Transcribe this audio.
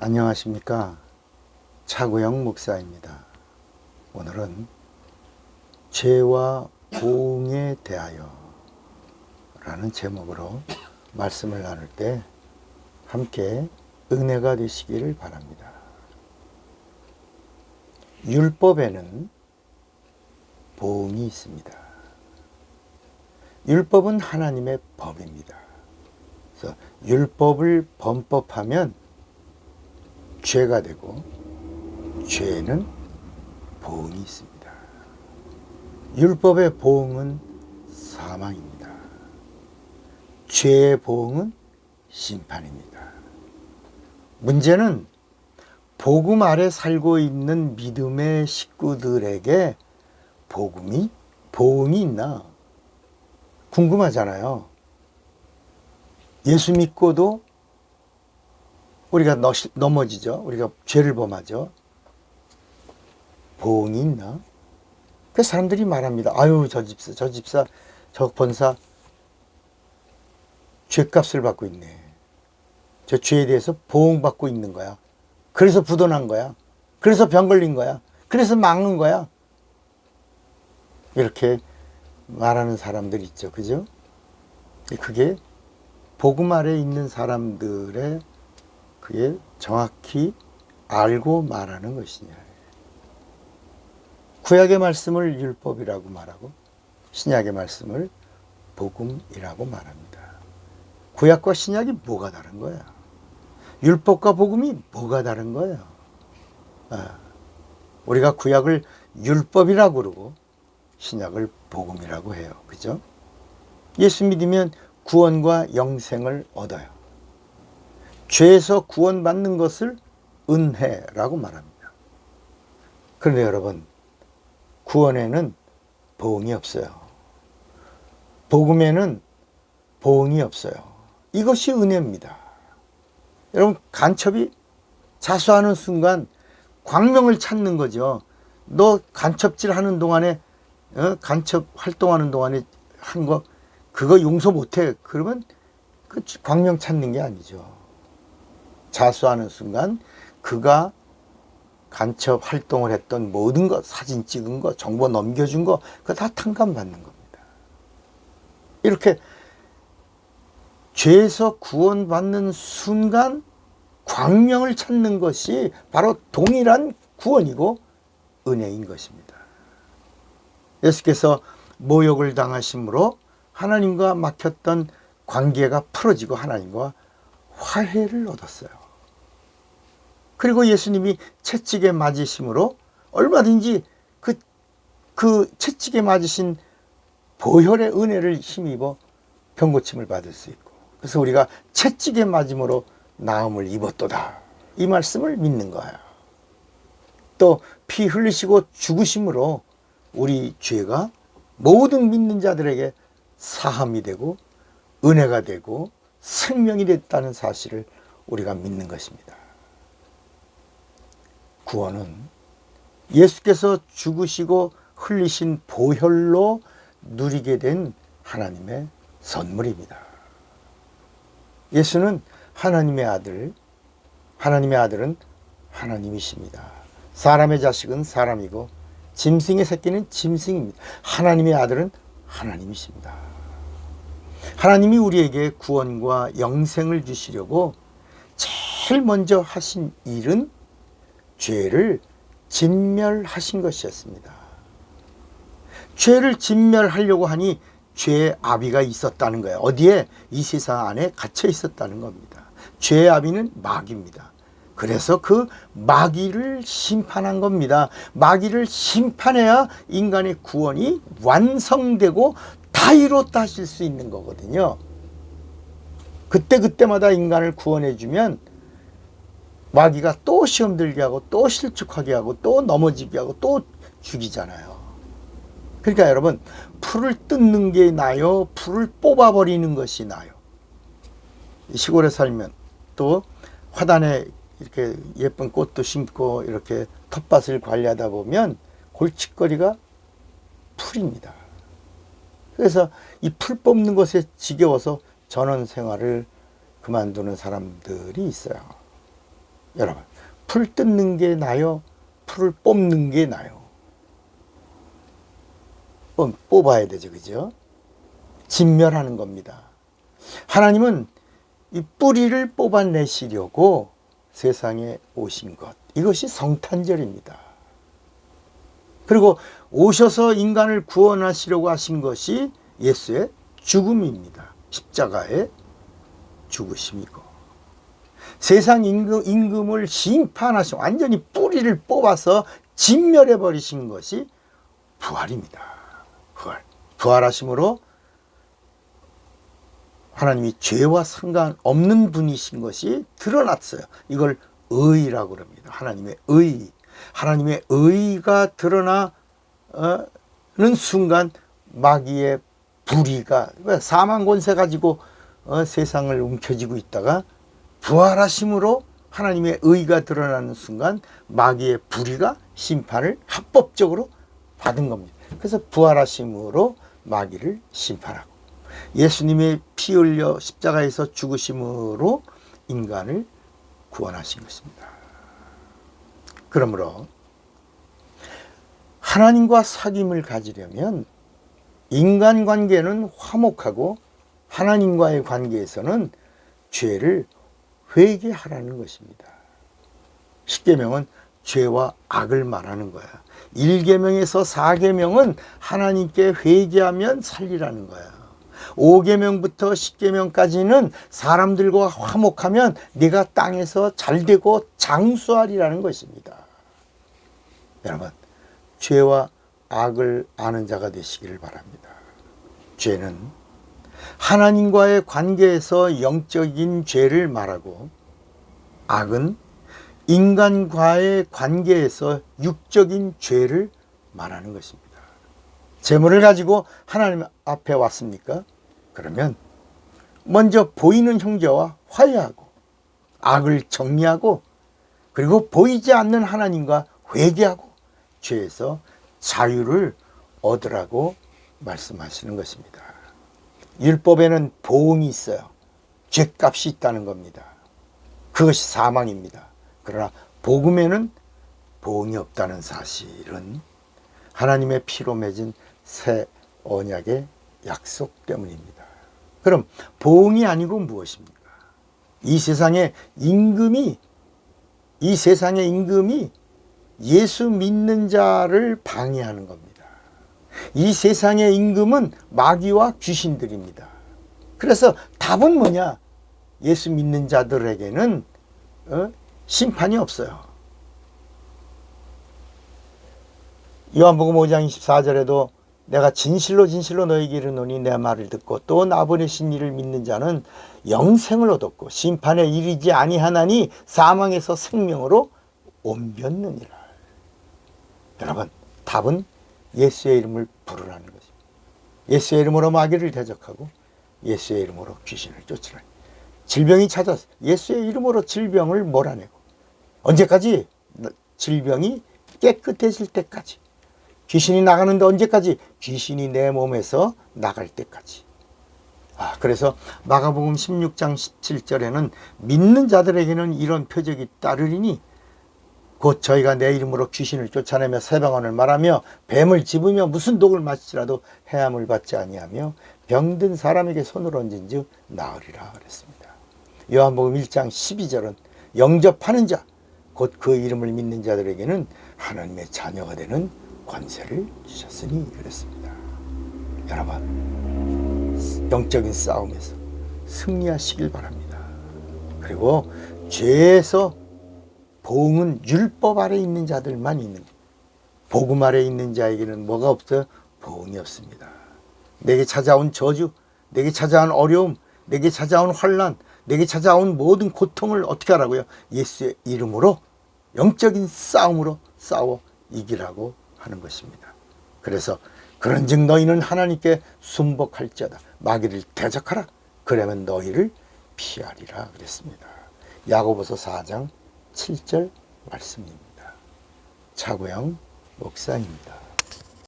안녕하십니까. 차구영 목사입니다. 오늘은 죄와 보응에 대하여 라는 제목으로 말씀을 나눌 때 함께 은혜가 되시기를 바랍니다. 율법에는 보응이 있습니다. 율법은 하나님의 법입니다. 그래서 율법을 범법하면 죄가 되고 죄에는 보응이 있습니다. 율법의 보응은 사망입니다. 죄의 보응은 심판입니다. 문제는 복음 아래 살고 있는 믿음의 식구들에게 보응이 있나 궁금하잖아요. 예수 믿고도 우리가 넘어지죠. 우리가 죄를 범하죠. 보응이 있나? 그 사람들이 말합니다. 아유, 저 집사, 저 권사 죄값을 받고 있네. 저 죄에 대해서 보응받고 있는 거야. 그래서 부도난 거야. 그래서 병 걸린 거야. 그래서 막는 거야. 이렇게 말하는 사람들 있죠. 그죠? 그게 복음 아래 있는 사람들의 그게 정확히 알고 말하는 것이냐. 구약의 말씀을 율법이라고 말하고 신약의 말씀을 복음이라고 말합니다. 구약과 신약이 뭐가 다른 거야? 율법과 복음이 뭐가 다른 거예요? 우리가 구약을 율법이라고 그러고 신약을 복음이라고 해요. 그죠? 예수 믿으면 구원과 영생을 얻어요. 죄에서 구원받는 것을 은혜라고 말합니다. 그런데 여러분, 구원에는 보응이 없어요. 복음에는 보응이 없어요. 이것이 은혜입니다. 여러분, 간첩이 자수하는 순간 광명을 찾는 거죠. 너 간첩질 하는 동안에, 간첩 활동하는 동안에 한 거, 그거 용서 못해. 그러면 그 광명 찾는 게 아니죠. 자수하는 순간 그가 간첩 활동을 했던 모든 것, 사진 찍은 거, 정보 넘겨준 거, 그거 다 탕감받는 겁니다. 이렇게 죄에서 구원받는 순간 광명을 찾는 것이 바로 동일한 구원이고 은혜인 것입니다. 예수께서 모욕을 당하심으로 하나님과 막혔던 관계가 풀어지고 하나님과 화해를 얻었어요. 그리고 예수님이 채찍에 맞으심으로 얼마든지 그 채찍에 맞으신 보혈의 은혜를 힘입어 병고침을 받을 수 있고, 그래서 우리가 채찍에 맞음으로 나음을 입었도다, 이 말씀을 믿는 거예요. 또 피 흘리시고 죽으심으로 우리 죄가 모든 믿는 자들에게 사함이 되고 은혜가 되고 생명이 됐다는 사실을 우리가 믿는 것입니다. 구원은 예수께서 죽으시고 흘리신 보혈로 누리게 된 하나님의 선물입니다. 예수는 하나님의 아들, 하나님의 아들은 하나님이십니다. 사람의 자식은 사람이고 짐승의 새끼는 짐승입니다. 하나님의 아들은 하나님이십니다. 하나님이 우리에게 구원과 영생을 주시려고 제일 먼저 하신 일은 죄를 진멸하신 것이었습니다. 죄를 진멸하려고 하니 죄의 아비가 있었다는 거예요. 어디에? 이 세상 안에 갇혀 있었다는 겁니다. 죄의 아비는 마귀입니다. 그래서 그 마귀를 심판한 겁니다. 마귀를 심판해야 인간의 구원이 완성되고 다 이뤘다 하실 수 있는 거거든요. 그때마다 인간을 구원해 주면 마귀가 또 시험 들게 하고 또 실축하게 하고 또 넘어지게 하고 또 죽이잖아요. 그러니까 여러분, 풀을 뜯는 게 나요? 풀을 뽑아버리는 것이 나요? 시골에 살면 또 화단에 이렇게 예쁜 꽃도 심고 이렇게 텃밭을 관리하다 보면 골칫거리가 풀입니다. 그래서 이 풀 뽑는 것에 지겨워서 전원 생활을 그만두는 사람들이 있어요. 여러분, 풀 뜯는 게 나요? 풀을 뽑는 게 나요? 뽑아야 되죠, 그죠? 진멸하는 겁니다. 하나님은 이 뿌리를 뽑아내시려고 세상에 오신 것, 이것이 성탄절입니다. 그리고 오셔서 인간을 구원하시려고 하신 것이 예수의 죽음입니다. 십자가의 죽으심이고, 세상 임금을 심판하시, 완전히 뿌리를 뽑아서 진멸해 버리신 것이 부활입니다. 부활하심으로 하나님이 죄와 상관없는 분이신 것이 드러났어요. 이걸 의라고 합니다. 하나님의 의. 하나님의 의가 드러나는 순간 마귀의 불의가, 사망 권세 가지고 세상을 움켜쥐고 있다가 부활하심으로 하나님의 의가 드러나는 순간 마귀의 불의가 심판을 합법적으로 받은 겁니다. 그래서 부활하심으로 마귀를 심판하고, 예수님의 피 흘려 십자가에서 죽으심으로 인간을 구원하신 것입니다. 그러므로 하나님과 사귐을 가지려면 인간관계는 화목하고 하나님과의 관계에서는 죄를 회개하라는 것입니다. 십계명은 죄와 악을 말하는 거야. 1계명에서 4계명은 하나님께 회개하면 살리라는 거야. 5계명부터 10계명까지는 사람들과 화목하면 네가 땅에서 잘되고 장수하리라는 것입니다. 여러분, 죄와 악을 아는 자가 되시기를 바랍니다. 죄는 하나님과의 관계에서 영적인 죄를 말하고, 악은 인간과의 관계에서 육적인 죄를 말하는 것입니다. 재물을 가지고 하나님 앞에 왔습니까? 그러면 먼저 보이는 형제와 화해하고, 악을 정리하고, 그리고 보이지 않는 하나님과 회개하고 죄에서 자유를 얻으라고 말씀하시는 것입니다. 율법에는 보응이 있어요. 죄값이 있다는 겁니다. 그것이 사망입니다. 그러나 복음에는 보응이 없다는 사실은 하나님의 피로 맺은 새 언약의 약속 때문입니다. 그럼 보응이 아니고 무엇입니까? 이 세상의 임금이 예수 믿는 자를 방해하는 겁니다. 이 세상의 임금은 마귀와 귀신들입니다. 그래서 답은 뭐냐? 예수 믿는 자들에게는 심판이 없어요. 요한복음 5장 24절에도 내가 진실로 진실로 너희에게 이르노니 내 말을 듣고 또 나 보내신 이를 믿는 자는 영생을 얻었고 심판에 이르지 아니하나니 사망에서 생명으로 옮겼느니라. 여러분, 답은 예수의 이름을 부르라는 것입니다. 예수의 이름으로 마귀를 대적하고 예수의 이름으로 귀신을 쫓으라니. 질병이 찾아서 예수의 이름으로 질병을 몰아내고, 언제까지? 질병이 깨끗해질 때까지. 귀신이 나가는데 언제까지? 귀신이 내 몸에서 나갈 때까지. 그래서 마가복음 16장 17절에는 믿는 자들에게는 이런 표적이 따르리니 곧 저희가 내 이름으로 귀신을 쫓아내며 새 방언을 말하며 뱀을 집으며 무슨 독을 마시더라도 해함을 받지 아니하며 병든 사람에게 손을 얹은즉 나으리라 그랬습니다. 요한복음 1장 12절은 영접하는 자, 곧 그 이름을 믿는 자들에게는 하나님의 자녀가 되는 권세를 주셨으니 그랬습니다. 여러분, 영적인 싸움에서 승리하시길 바랍니다. 그리고 죄에서 보응은 율법 아래 있는 자들만 있는, 복음 아래 있는 자에게는 뭐가 없어요? 보응이 없습니다. 내게 찾아온 저주, 내게 찾아온 어려움, 내게 찾아온 환난, 내게 찾아온 모든 고통을 어떻게 하라고요? 예수의 이름으로, 영적인 싸움으로 싸워 이기라고 하는 것입니다. 그래서 그런즉 너희는 하나님께 순복할지어다. 마귀를 대적하라. 그러면 너희를 피하리라 그랬습니다. 야고보서 4장 7절 말씀입니다. 차고영 목사입니다.